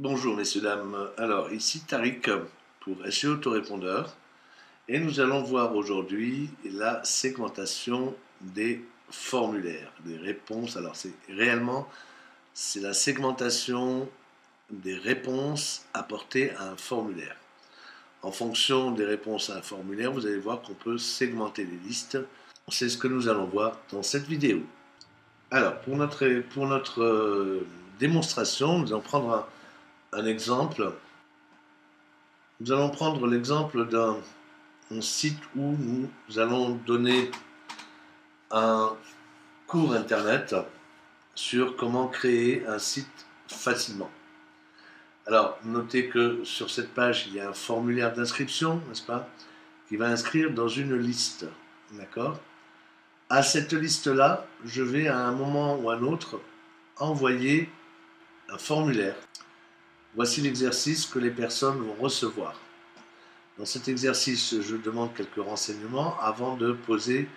Bonjour messieurs, dames. Alors ici Tariq pour SEO Autorépondeur et nous allons voir aujourd'hui la segmentation des formulaires, des réponses. Alors c'est la segmentation des réponses apportées à un formulaire. En fonction des réponses à un formulaire, vous allez voir qu'on peut segmenter les listes. C'est ce que nous allons voir dans cette vidéo. Alors pour notre démonstration, nous allons prendre un exemple. Nous allons prendre l'exemple d'un site où nous allons donner un cours internet sur comment créer un site facilement. Alors, notez que sur cette page, il y a un formulaire d'inscription, n'est-ce pas, qui va inscrire dans une liste, d'accord? À cette liste-là, je vais à un moment ou à un autre envoyer un formulaire. Voici l'exercice que les personnes vont recevoir. Dans cet exercice, je demande quelques renseignements avant de poser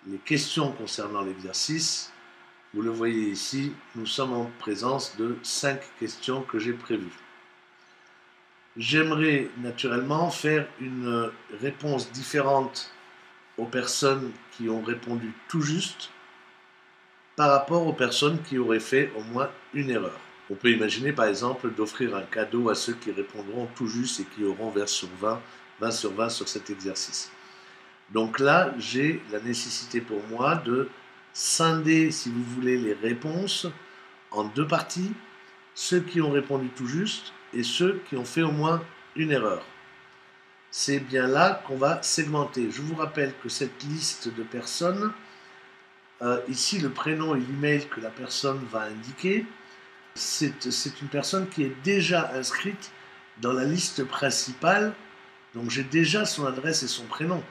les questions concernant l'exercice. Vous le voyez ici, nous sommes en présence de 5 questions que j'ai prévues. J'aimerais naturellement faire une réponse différente aux personnes qui ont répondu tout juste par rapport aux personnes qui auraient fait au moins une erreur. On peut imaginer par exemple d'offrir un cadeau à ceux qui répondront tout juste et qui auront 20 sur 20 sur cet exercice. Donc là, j'ai la nécessité pour moi de scinder, si vous voulez, les réponses en deux parties, ceux qui ont répondu tout juste et ceux qui ont fait au moins une erreur. C'est bien là qu'on va segmenter. Je vous rappelle que cette liste de personnes, ici le prénom et l'email que la personne va indiquer, c'est une personne qui est déjà inscrite dans la liste principale, donc j'ai déjà son adresse et son prénom.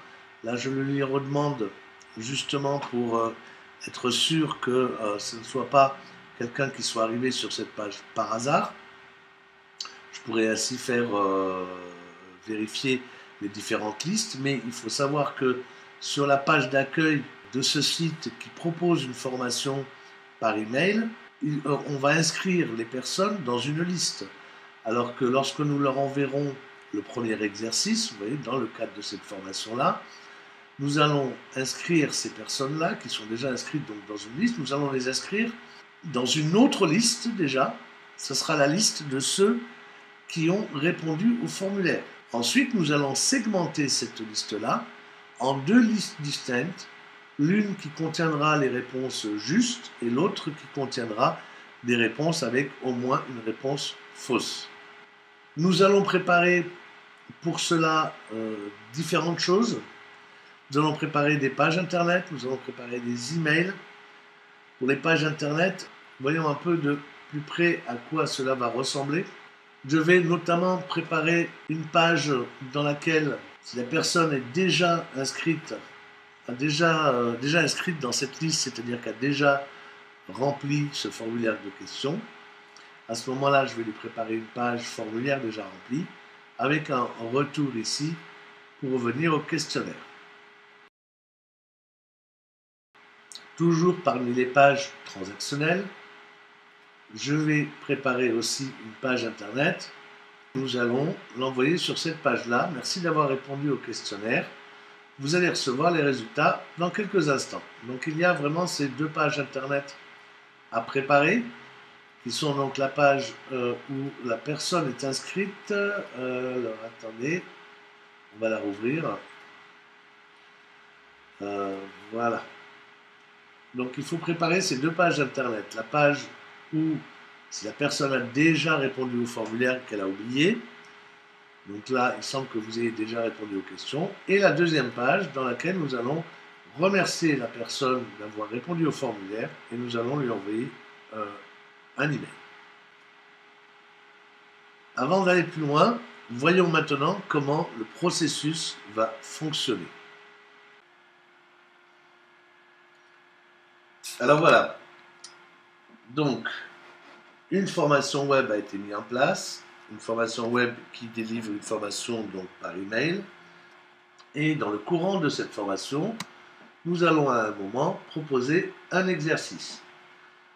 Là, je le lui redemande justement pour être sûr que ce ne soit pas quelqu'un qui soit arrivé sur cette page par hasard. Je pourrais ainsi faire vérifier les différentes listes, mais il faut savoir que sur la page d'accueil de ce site qui propose une formation par email, on va inscrire les personnes dans une liste. Alors que lorsque nous leur enverrons le premier exercice, vous voyez, dans le cadre de cette formation-là, nous allons inscrire ces personnes-là, qui sont déjà inscrites donc dans une liste, nous allons les inscrire dans une autre liste déjà. Ce sera la liste de ceux qui ont répondu au formulaire. Ensuite, nous allons segmenter cette liste-là en deux listes distinctes, l'une qui contiendra les réponses justes et l'autre qui contiendra des réponses avec au moins une réponse fausse. Nous allons préparer pour cela différentes choses. Nous allons préparer des pages internet, nous allons préparer des emails. Pour les pages internet, voyons un peu de plus près à quoi cela va ressembler. Je vais notamment préparer une page dans laquelle, si la personne est déjà inscrite, déjà inscrite dans cette liste, c'est-à-dire qu'elle a déjà rempli ce formulaire de questions, à ce moment-là, je vais lui préparer une page formulaire déjà remplie, avec un retour ici pour revenir au questionnaire. Toujours parmi les pages transactionnelles, je vais préparer aussi une page internet. Nous allons l'envoyer sur cette page-là. Merci d'avoir répondu au questionnaire. Vous allez recevoir les résultats dans quelques instants. Donc il y a vraiment ces deux pages internet à préparer, qui sont donc la page où la personne est inscrite. Alors attendez, on va la rouvrir. Voilà. Donc il faut préparer ces deux pages internet. La page où si la personne a déjà répondu au formulaire qu'elle a oublié, donc là il semble que vous ayez déjà répondu aux questions, et la deuxième page dans laquelle nous allons remercier la personne d'avoir répondu au formulaire et nous allons lui envoyer un email. Avant d'aller plus loin, voyons maintenant comment le processus va fonctionner. Alors voilà, donc une formation web a été mise en place, une formation web qui délivre une formation donc par email, et dans le courant de cette formation, nous allons à un moment proposer un exercice.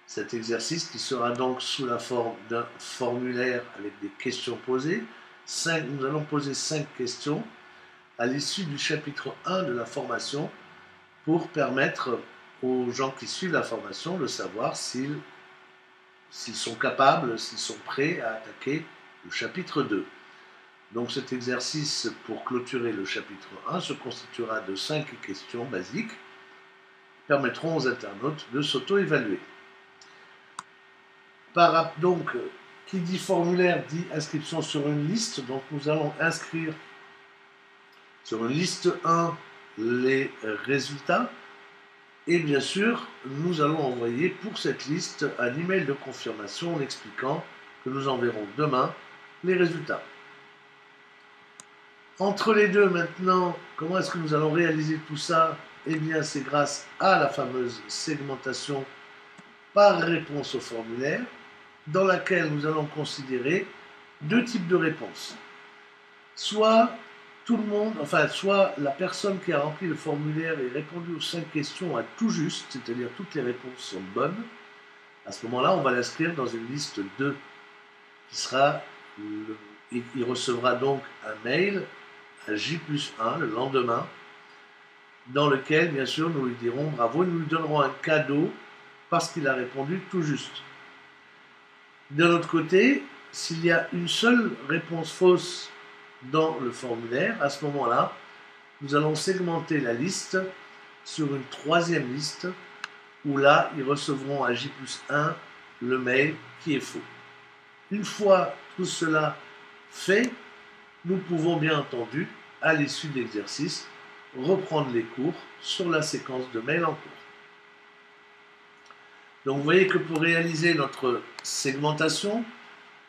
Cet exercice qui sera donc sous la forme d'un formulaire avec des questions posées. Nous allons poser 5 questions à l'issue du chapitre 1 de la formation pour permettre aux gens qui suivent la formation de savoir s'ils sont capables, s'ils sont prêts à attaquer le chapitre 2. Donc cet exercice pour clôturer le chapitre 1 se constituera de 5 questions basiques qui permettront aux internautes de s'auto-évaluer. Donc, qui dit formulaire dit inscription sur une liste. Donc nous allons inscrire sur une liste 1 les résultats. Et bien sûr, nous allons envoyer pour cette liste un email de confirmation en expliquant que nous enverrons demain les résultats. Entre les deux maintenant, comment est-ce que nous allons réaliser tout ça? Eh bien, c'est grâce à la fameuse segmentation par réponse au formulaire, dans laquelle nous allons considérer 2 types de réponses. Soit tout le monde, soit la personne qui a rempli le formulaire et répondu aux 5 questions a tout juste, c'est-à-dire toutes les réponses sont bonnes. À ce moment-là, on va l'inscrire dans une liste 2 qui sera, il recevra donc un mail à J+1 le lendemain, dans lequel, bien sûr, nous lui dirons bravo et nous lui donnerons un cadeau parce qu'il a répondu tout juste. D'un autre côté, s'il y a une seule réponse fausse dans le formulaire, à ce moment-là, nous allons segmenter la liste sur une 3e liste où là, ils recevront à J+1 le mail qui est faux. Une fois tout cela fait, nous pouvons bien entendu, à l'issue de l'exercice, reprendre les cours sur la séquence de mails en cours. Donc vous voyez que pour réaliser notre segmentation,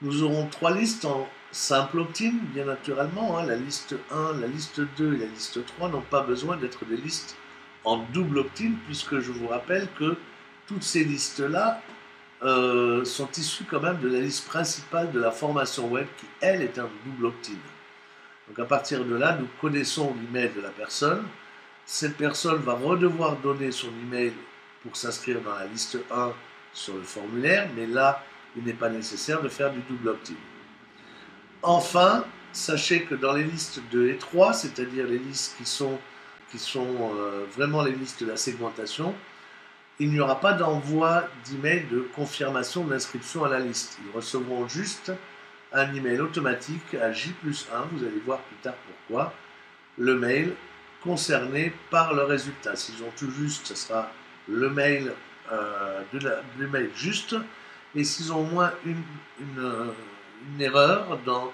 nous aurons 3 listes en simple opt-in, bien naturellement. La liste 1, la liste 2 et la liste 3 n'ont pas besoin d'être des listes en double opt-in, puisque je vous rappelle que toutes ces listes-là sont issues quand même de la liste principale de la formation web qui, elle, est un double opt-in. Donc à partir de là, nous connaissons l'email de la personne. Cette personne va redevoir donner son email pour s'inscrire dans la liste 1 sur le formulaire, mais là, il n'est pas nécessaire de faire du double opt-in. Enfin, sachez que dans les listes 2 et 3, c'est-à-dire les listes qui sont vraiment les listes de la segmentation, il n'y aura pas d'envoi d'email de confirmation d'inscription à la liste. Ils recevront juste un email automatique à J+1, vous allez voir plus tard pourquoi, le mail concerné par le résultat. S'ils ont tout juste, ce sera le mail, le mail juste, et s'ils ont au moins une erreur dans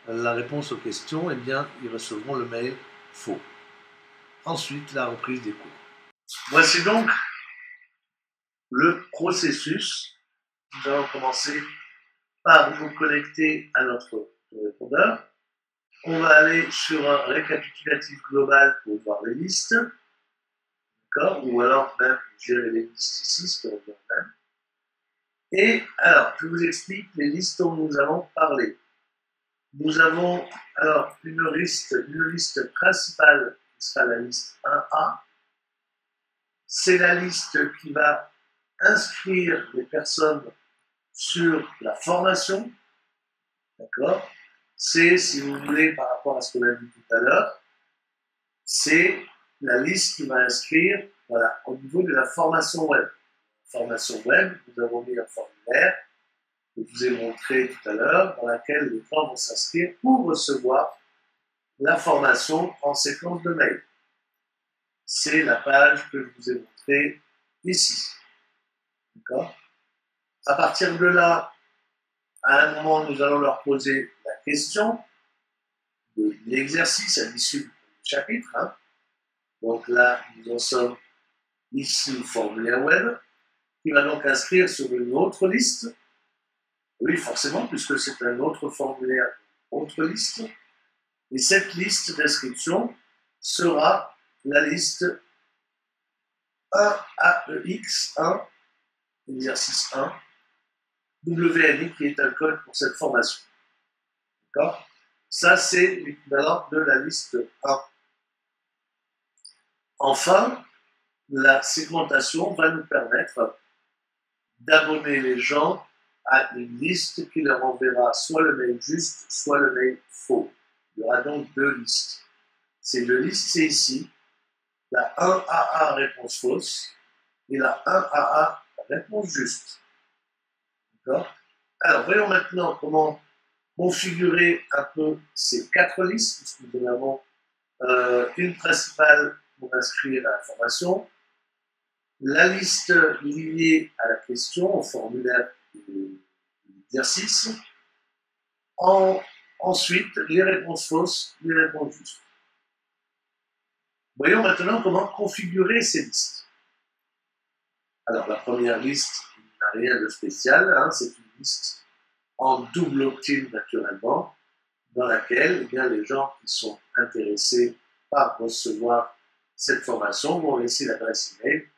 la réponse aux questions, eh bien, ils recevront le mail faux. Ensuite, la reprise des cours. Voici donc le processus. Nous allons commencer par nous connecter à notre répondeur. On va aller sur un récapitulatif global pour voir les listes. D'accord? Ou alors même gérer les listes ici, ce qu'on vient même. Et alors, je vous explique les listes dont nous allons parler. Nous avons alors une liste principale qui sera la liste 1A. C'est la liste qui va inscrire les personnes sur la formation. D'accord? C'est, si vous voulez, par rapport à ce qu'on a dit tout à l'heure, c'est la liste qui va inscrire au niveau de la formation web. Formation web, nous avons mis un formulaire que je vous ai montré tout à l'heure, dans laquelle les gens vont s'inscrire pour recevoir la formation en séquence de mail. C'est la page que je vous ai montrée ici. D'accord? À partir de là, à un moment, nous allons leur poser la question de l'exercice à l'issue du chapitre. Donc là, nous en sommes ici au formulaire web, qui va donc inscrire sur une autre liste. Oui, forcément, puisque c'est un autre formulaire, autre liste. Et cette liste d'inscription sera la liste 1AEX1, exercice 1, WNI, qui est un code pour cette formation. D'accord? Ça, c'est l'équivalent de la liste 1. Enfin, la segmentation va nous permettre d'abonner les gens à une liste qui leur enverra soit le mail juste, soit le mail faux. Il y aura donc deux listes. Ces deux listes, c'est ici, la 1AA réponse fausse et la 1AA réponse juste. D'accord? Alors, voyons maintenant comment configurer un peu ces quatre listes, puisque nous en avons une principale pour inscrire à la formation, la liste liée à la question, au formulaire d'exercice, ensuite les réponses fausses, les réponses justes. Voyons maintenant comment configurer ces listes. Alors la première liste n'a rien de spécial, hein, c'est une liste en double opt-in naturellement, dans laquelle eh bien, les gens qui sont intéressés par recevoir cette formation vont laisser l'adresse email,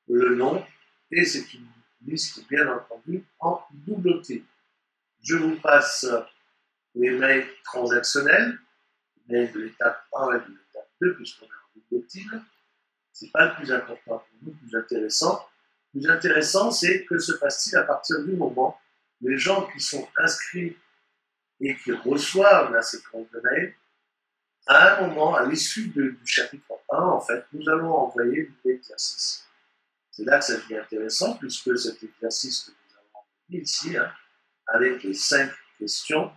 le nom, et c'est une liste bien entendu en double opt-in. Je vous passe les mails transactionnels, les mails de l'étape 1 et de l'étape 2, puisqu'on est en double opt-in. Ce n'est pas le plus important pour nous, le plus intéressant. Le plus intéressant, c'est que se passe-t-il à partir du moment où les gens qui sont inscrits et qui reçoivent la séquence de mails, à un moment, à l'issue du chapitre 1, en fait, nous allons envoyer l'exercice. C'est là que ça devient intéressant, puisque cet exercice que nous avons envoyé ici, hein, avec les 5 questions,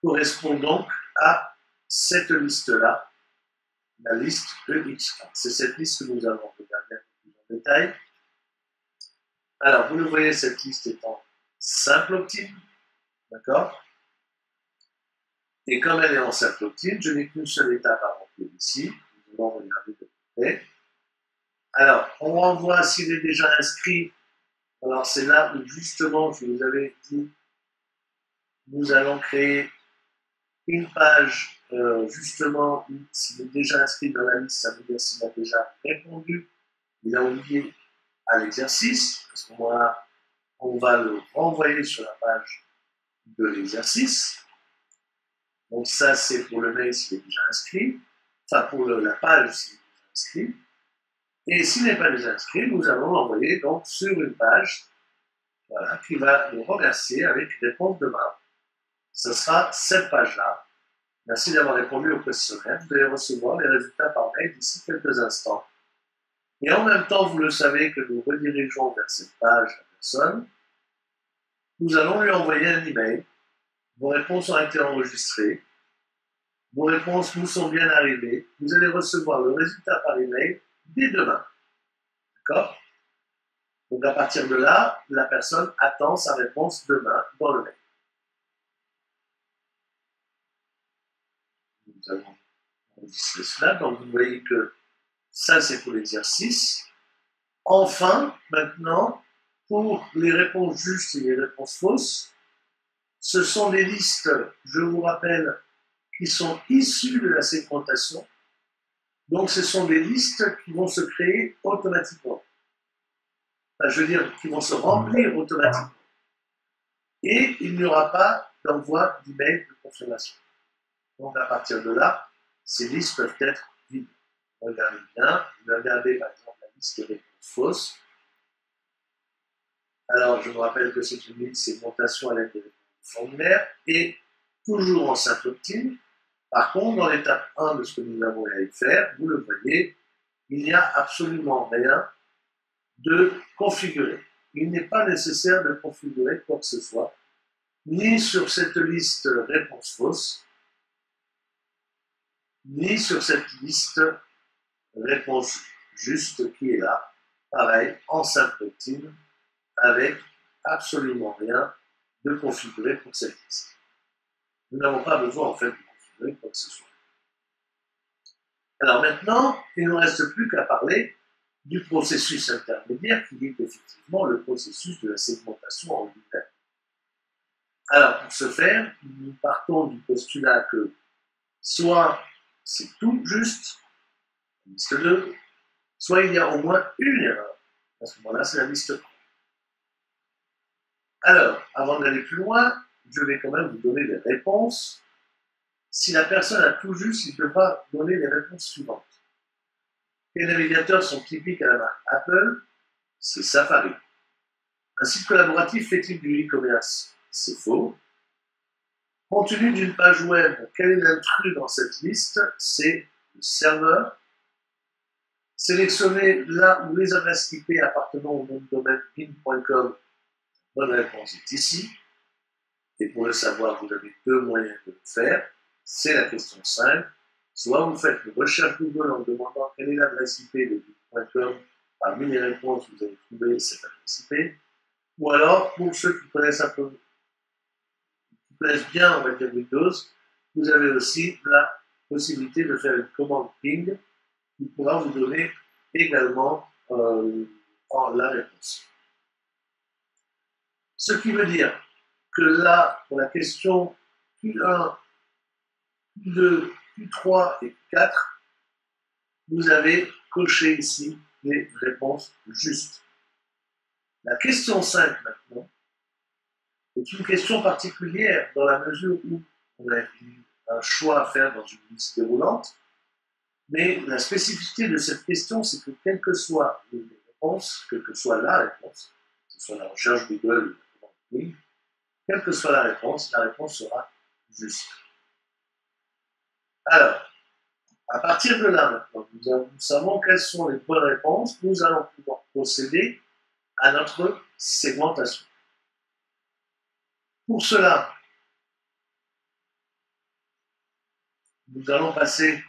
correspond donc à cette liste-là, la liste EX. C'est cette liste que nous allons regarder un peu plus en détail. Alors, vous le voyez, cette liste est en simple opt-in, d'accord? Et comme elle est en simple opt-in, je n'ai qu'une seule étape à remplir ici. Nous allons regarder de près. Alors, on renvoie s'il est déjà inscrit. Alors, c'est là où, justement, je vous avais dit, nous allons créer une page, justement, s'il est déjà inscrit dans la liste, ça veut dire s'il a déjà répondu, il a oublié à l'exercice. À ce moment-là, on va le renvoyer sur la page de l'exercice. Donc ça, c'est pour le mail s'il est déjà inscrit, enfin pour la page s'il est déjà inscrit. Et s'il n'est pas déjà inscrit, nous allons l'envoyer donc sur une page, voilà, qui va nous remercier avec réponse demain. Ce sera cette page-là. Merci d'avoir répondu au questionnaire. Vous allez recevoir les résultats par mail d'ici quelques instants. Et en même temps, vous le savez que nous redirigeons vers cette page la personne. Nous allons lui envoyer un email. Vos réponses ont été enregistrées. Vos réponses nous sont bien arrivées. Vous allez recevoir le résultat par email dès demain. D'accord? Donc à partir de là, la personne attend sa réponse demain dans le mail. Nous allons enregistrer cela. Donc vous voyez que ça c'est pour l'exercice. Enfin, maintenant, pour les réponses justes et les réponses fausses, ce sont des listes, je vous rappelle, qui sont issues de la segmentation. Donc ce sont des listes qui vont se créer automatiquement. Enfin, je veux dire, qui vont se remplir automatiquement. Et il n'y aura pas d'envoi d'email de confirmation. Donc à partir de là, ces listes peuvent être vides. Regardez bien, regardez par exemple la liste des réponses fausses. Alors je vous rappelle que c'est une liste segmentation à l'aide des formulaires et toujours en simple opt-in. Par contre, dans l'étape 1 de ce que nous avons à faire, vous le voyez, il n'y a absolument rien de configuré. Il n'est pas nécessaire de configurer quoi que ce soit, ni sur cette liste réponse fausse, ni sur cette liste réponse juste qui est là, pareil, en simple opt-in, avec absolument rien de configuré pour cette liste. Nous n'avons pas besoin en fait de configurer quoi que ce soit. Alors maintenant, il ne nous reste plus qu'à parler du processus intermédiaire qui est effectivement le processus de la segmentation en lui-même. Alors pour ce faire, nous partons du postulat que soit c'est tout juste, liste 2, soit il y a au moins une erreur. À ce moment-là, c'est la liste 3. Alors, avant d'aller plus loin, je vais quand même vous donner des réponses. Si la personne a tout juste, il devra donner les réponses suivantes. Les navigateurs sont typiques à la marque Apple, c'est Safari. Un site collaboratif fait-il du e-commerce? C'est faux. Compte tenu d'une page web, quel est l'intrus dans cette liste? C'est le serveur. Sélectionnez là où les adresses IP appartenant au nom de domaine ping.com. Bonne réponse est ici. Et pour le savoir, vous avez deux moyens de le faire. C'est la question 5. Soit vous faites une recherche Google en demandant quelle est l'adresse IP de ping.com. Parmi les réponses, vous allez trouver cette adresse IP. Ou alors, pour ceux qui connaissent un peu, qui connaissent bien, on va dire Windows, vous avez aussi la possibilité de faire une commande ping qui pourra vous donner également la réponse. Ce qui veut dire que là, pour la question Q1, Q2, Q3 et Q4, vous avez coché ici les réponses justes. La question 5 maintenant est une question particulière dans la mesure où on a un choix à faire dans une liste déroulante, mais la spécificité de cette question, c'est que quelles que soient les réponses, quelle que soit la réponse, que ce soit la recherche Google ou la commande, quelle que soit la réponse sera juste. Alors, à partir de là, maintenant, nous savons quelles sont les bonnes réponses, nous allons pouvoir procéder à notre segmentation. Pour cela, nous allons passer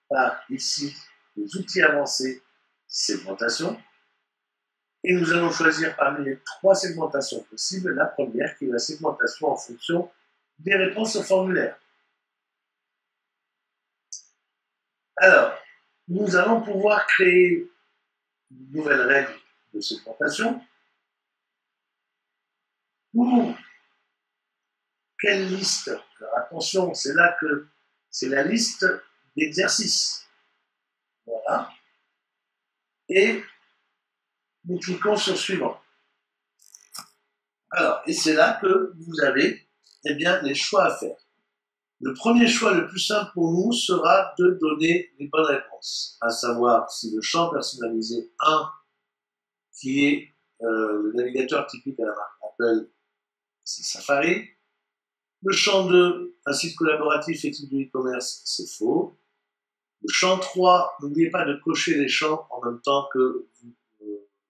par ici les outils avancés segmentation et nous allons choisir parmi les trois segmentations possibles la première qui est la segmentation en fonction des réponses au formulaire. Alors, nous allons pouvoir créer une nouvelle règle de segmentation pour quelle liste? Alors attention, c'est là que c'est la liste d'exercices. Voilà. Et nous cliquons sur suivant. Alors, et c'est là que vous avez eh bien, les choix à faire. Le premier choix le plus simple pour nous sera de donner les bonnes réponses, à savoir si le champ personnalisé 1, qui est le navigateur typique à la marque Apple, c'est Safari. Le champ 2, un site collaboratif et type de e-commerce, c'est faux. Le champ 3, n'oubliez pas de cocher les champs en même temps que vous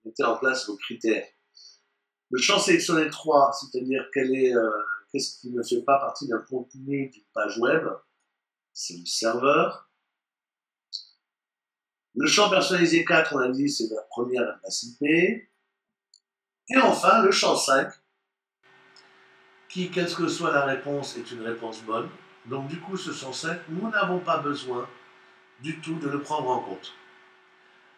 mettez en place vos critères. Le champ sélectionné 3, c'est-à-dire qu'est-ce qui ne fait pas partie d'un contenu d'une page web, c'est le serveur. Le champ personnalisé 4, on a dit, c'est la première adresse IP. Et enfin, le champ 5, qui, quelle que soit la réponse, est une réponse bonne. Donc du coup, ce champ 5, nous n'avons pas besoin du tout de le prendre en compte.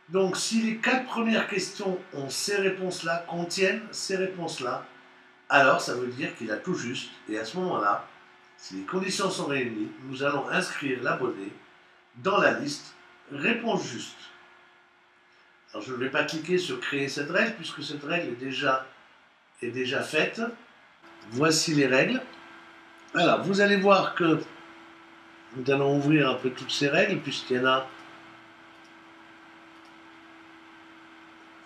Donc si les 4 premières questions ont ces réponses-là, contiennent ces réponses-là, alors ça veut dire qu'il a tout juste. Et à ce moment-là, si les conditions sont réunies, nous allons inscrire l'abonné dans la liste réponse juste. Alors je ne vais pas cliquer sur créer cette règle puisque cette règle est déjà faite. Voici les règles. Alors vous allez voir que nous allons ouvrir un peu toutes ces règles puisqu'il y en a.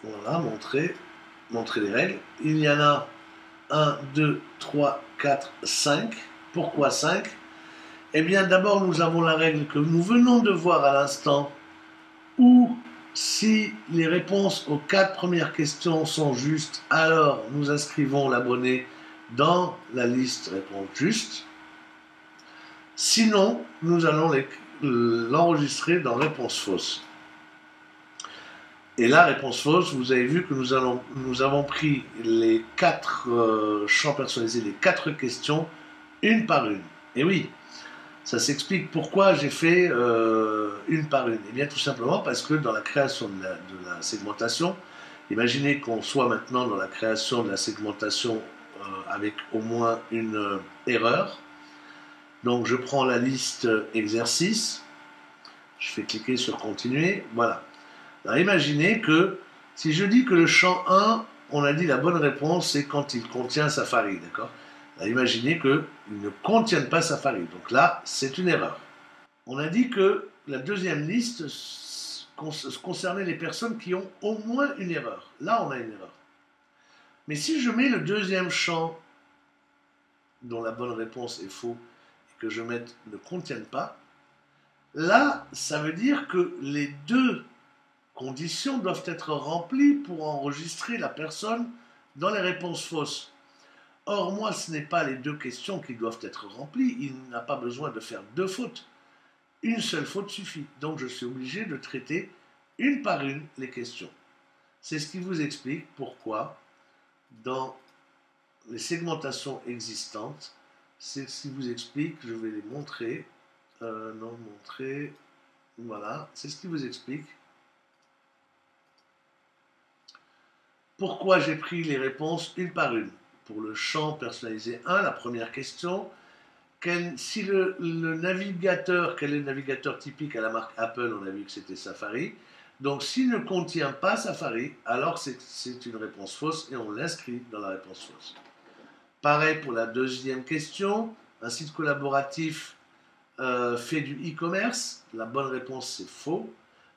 Voilà, montrer les règles. Il y en a 1, 2, 3, 4, 5. Pourquoi 5? Eh bien, d'abord, nous avons la règle que nous venons de voir à l'instant, où si les réponses aux 4 premières questions sont justes, alors nous inscrivons l'abonné dans la liste réponse juste. Sinon, nous allons l'enregistrer dans réponse fausse. Et la réponse fausse, vous avez vu que nous avons pris les 4 champs personnalisés, les 4 questions, une par une. Et oui, ça s'explique pourquoi j'ai fait une par une. Eh bien tout simplement parce que dans la création de la segmentation, imaginez qu'on soit maintenant dans la création de la segmentation avec au moins une erreur. Donc je prends la liste exercice, je fais cliquer sur continuer, voilà. Alors imaginez que si je dis que le champ 1, on a dit la bonne réponse, c'est quand il contient Safari, d'accord? Alors imaginez qu'il ne contienne pas Safari, donc là, c'est une erreur. On a dit que la deuxième liste concernait les personnes qui ont au moins une erreur. Là, on a une erreur. Mais si je mets le deuxième champ, dont la bonne réponse est faux, et que je mette ne contiennent pas, là, ça veut dire que les deux conditions doivent être remplies pour enregistrer la personne dans les réponses fausses. Or, moi, ce n'est pas les deux questions qui doivent être remplies. Il n'a pas besoin de faire deux fautes. Une seule faute suffit. Donc, je suis obligé de traiter une par une les questions. C'est ce qui vous explique pourquoi, dans les segmentations existantes, c'est ce qui vous explique, je vais les montrer, voilà, c'est ce qui vous explique pourquoi j'ai pris les réponses une par une. Pour le champ personnalisé 1, la première question, si le navigateur, quel est le navigateur typique à la marque Apple, on a vu que c'était Safari, donc s'il ne contient pas Safari, alors c'est une réponse fausse et on l'inscrit dans la réponse fausse. Pareil pour la deuxième question, un site collaboratif fait du e-commerce, la bonne réponse c'est faux.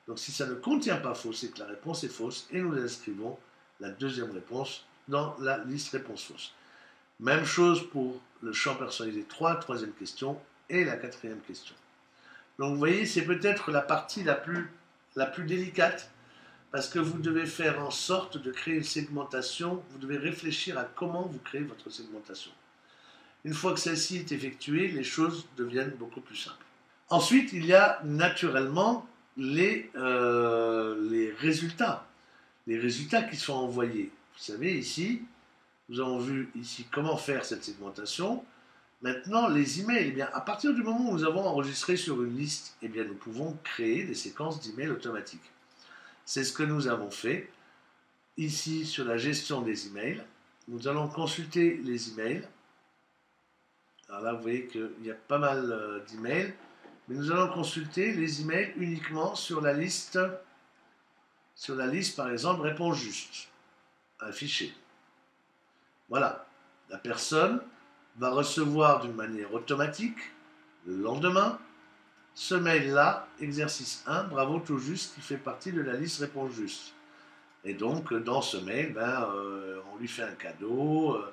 Donc si ça ne contient pas faux, c'est que la réponse est fausse et nous inscrivons la deuxième réponse dans la liste réponse fausse. Même chose pour le champ personnalisé 3, troisième question, et la quatrième question. Donc vous voyez, c'est peut-être la partie la plus délicate, parce que vous devez faire en sorte de créer une segmentation, vous devez réfléchir à comment vous créez votre segmentation. Une fois que celle-ci est effectuée, les choses deviennent beaucoup plus simples. Ensuite, il y a naturellement les résultats. Les résultats qui sont envoyés. Vous savez, ici, nous avons vu ici comment faire cette segmentation. Maintenant, les emails, eh bien, à partir du moment où nous avons enregistré sur une liste, eh bien, nous pouvons créer des séquences d'emails automatiques. C'est ce que nous avons fait ici sur la gestion des emails. Nous allons consulter les emails. Alors là, vous voyez qu'il y a pas mal d'emails, mais nous allons consulter les emails uniquement sur la liste par exemple, réponse juste, affichée. Voilà, la personne va recevoir d'une manière automatique, le lendemain, ce mail-là, exercice 1, bravo tout juste, qui fait partie de la liste réponse juste. Et donc, dans ce mail, on lui fait un cadeau,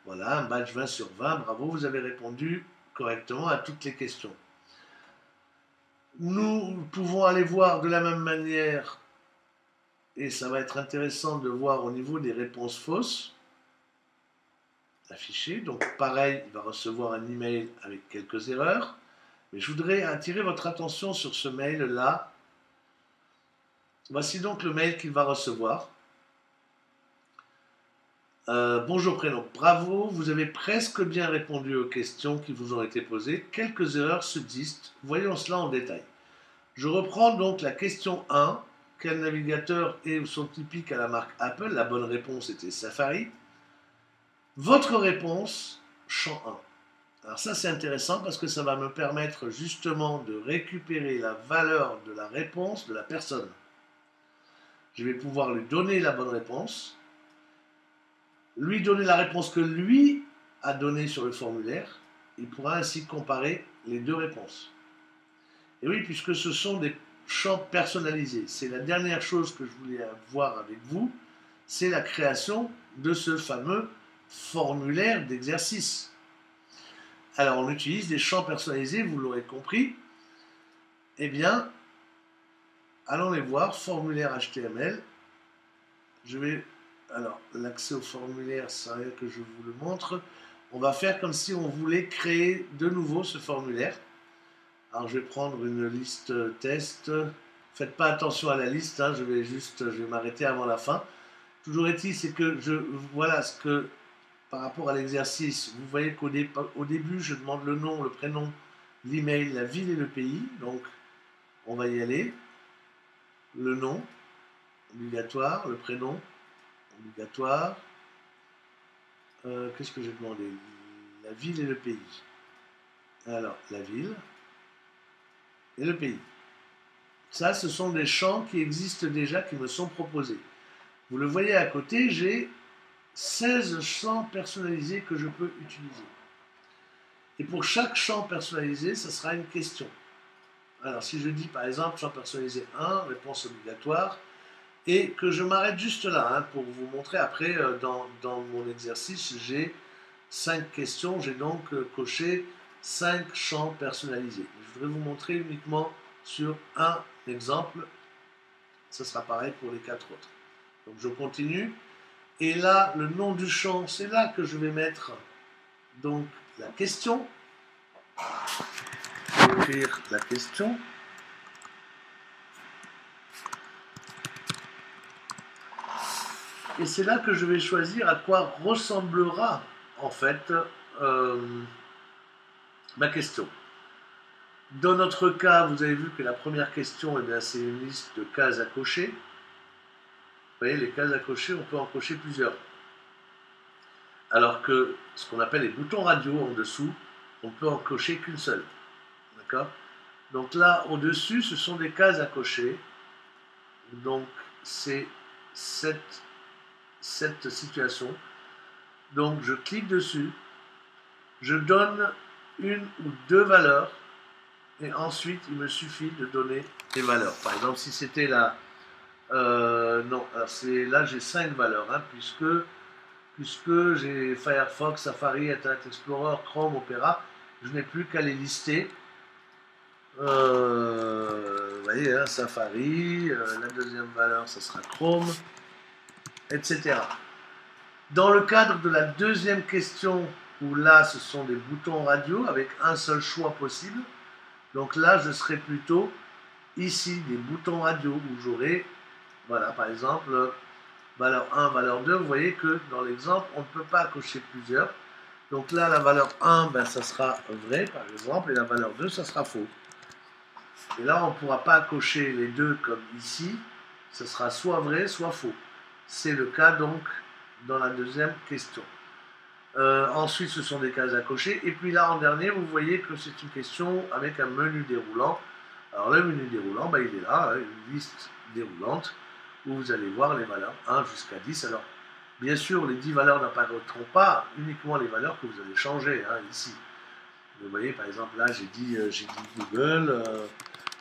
voilà, un badge 20 sur 20, bravo, vous avez répondu correctement à toutes les questions. Nous pouvons aller voir de la même manière, et ça va être intéressant de voir au niveau des réponses fausses, affichées. Donc pareil, il va recevoir un email avec quelques erreurs, mais je voudrais attirer votre attention sur ce mail-là. Voici donc le mail qu'il va recevoir. Bonjour prénom, bravo, vous avez presque bien répondu aux questions qui vous ont été posées. Quelques erreurs subsistent, voyons cela en détail. Je reprends donc la question 1. Quels navigateurs sont typiques à la marque Apple? La bonne réponse était Safari. Votre réponse, champ 1. Alors ça c'est intéressant parce que ça va me permettre justement de récupérer la valeur de la réponse de la personne. Je vais pouvoir lui donner la bonne réponse, lui donner la réponse que lui a donnée sur le formulaire. Il pourra ainsi comparer les deux réponses. Et oui, puisque ce sont des champs personnalisés. C'est la dernière chose que je voulais voir avec vous, c'est la création de ce fameux formulaire d'exercice. Alors, on utilise des champs personnalisés, vous l'aurez compris. Eh bien, allons les voir, formulaire HTML. Alors, l'accès au formulaire, c'est rien que je vous le montre. On va faire comme si on voulait créer de nouveau ce formulaire. Alors, je vais prendre une liste test. Faites pas attention à la liste, hein, je vais m'arrêter avant la fin. Toujours est-il, c'est que voilà ce que, par rapport à l'exercice, vous voyez qu'au début, je demande le nom, le prénom, l'email, la ville et le pays. Donc, on va y aller. Le nom, obligatoire. Le prénom, obligatoire. Qu'est-ce que j'ai demandé? La ville et le pays. Alors, la ville et le pays. Ça, ce sont des champs qui existent déjà, qui me sont proposés. Vous le voyez à côté, j'ai 16 champs personnalisés que je peux utiliser. Et pour chaque champ personnalisé, ça sera une question. Alors, si je dis par exemple champ personnalisé 1, réponse obligatoire, et que je m'arrête juste là hein, pour vous montrer après dans mon exercice j'ai 5 questions, j'ai donc coché 5 champs personnalisés. Je voudrais vous montrer uniquement sur un exemple, ce sera pareil pour les 4 autres. Donc je continue, et là le nom du champ, c'est là que je vais mettre donc la question, écrire la question. Et c'est là que je vais choisir à quoi ressemblera en fait ma question. Dans notre cas, vous avez vu que la première question, eh c'est une liste de cases à cocher. Vous voyez, les cases à cocher, on peut en cocher plusieurs. Alors que ce qu'on appelle les boutons radio en dessous, on peut en cocher qu'une seule. D'accord? Donc là, au-dessus, ce sont des cases à cocher. Donc c'est cette situation. Donc je clique dessus, je donne une ou deux valeurs, et ensuite il me suffit de donner des valeurs. Par exemple, si c'était la... non, là j'ai 5 valeurs, hein, puisque j'ai Firefox, Safari, Internet Explorer, Chrome, Opera, je n'ai plus qu'à les lister. Vous voyez, hein, Safari, la deuxième valeur, ça sera Chrome, etc. Dans le cadre de la deuxième question, où là, ce sont des boutons radio avec un seul choix possible, donc là, je serai plutôt ici, des boutons radio, où j'aurai, voilà, par exemple, valeur 1, valeur 2, vous voyez que dans l'exemple, on ne peut pas cocher plusieurs. Donc là, la valeur 1, ça sera vrai, par exemple, et la valeur 2, ça sera faux. Et là, on ne pourra pas cocher les deux comme ici, ce sera soit vrai, soit faux. C'est le cas donc dans la deuxième question. Ensuite, ce sont des cases à cocher. Et puis là, en dernier, vous voyez que c'est une question avec un menu déroulant. Alors le menu déroulant, il est là, une liste déroulante, où vous allez voir les valeurs 1 jusqu'à 10. Alors, bien sûr, les 10 valeurs n'apparaîtront pas, uniquement les valeurs que vous allez changer, hein, ici. Vous voyez, par exemple, là, j'ai dit Google,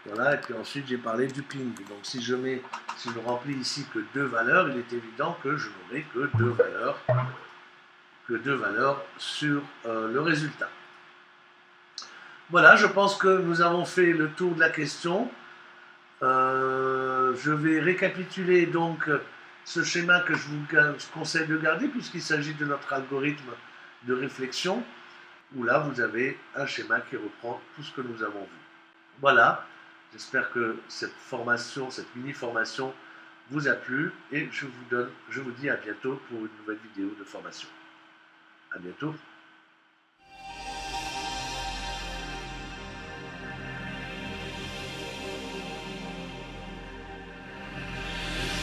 voilà, et puis ensuite, j'ai parlé du ping. Donc, si je remplis ici que 2 valeurs, il est évident que je n'aurai que 2 valeurs sur le résultat. Voilà, je pense que nous avons fait le tour de la question. Je vais récapituler donc ce schéma que je vous conseille de garder puisqu'il s'agit de notre algorithme de réflexion où là vous avez un schéma qui reprend tout ce que nous avons vu. Voilà, j'espère que cette formation, cette mini-formation vous a plu et je vous dis à bientôt pour une nouvelle vidéo de formation. À bientôt.